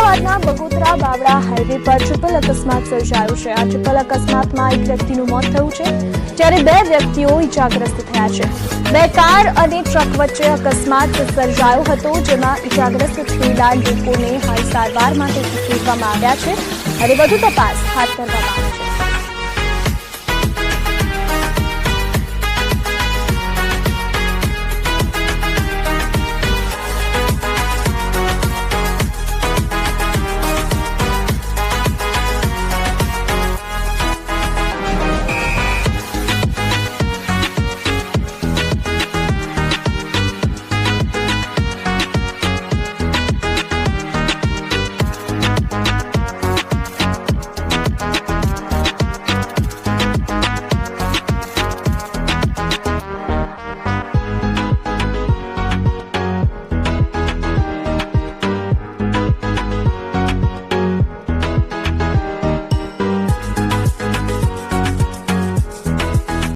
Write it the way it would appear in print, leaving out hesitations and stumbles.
અમદાવાદના બગોદરા બાવળા હાઈવે પર ટ્રિપલ અકસ્માત સર્જાયો છે। આ ટ્રિપલ અકસ્માતમાં એક વ્યક્તિનું મોત થયું છે, જ્યારે 2 વ્યક્તિઓ ઇજાગ્રસ્ત થયા છે। 2 કાર અને ટ્રક વચ્ચે અકસ્માત સર્જાયો હતો, જેમાં ઇજાગ્રસ્ત થયેલા લોકોને હાલ સારવાર માટે ખસેડવામાં આવ્યા છે અને વધુ તપાસ હાથ ધરવામાં આવી છે।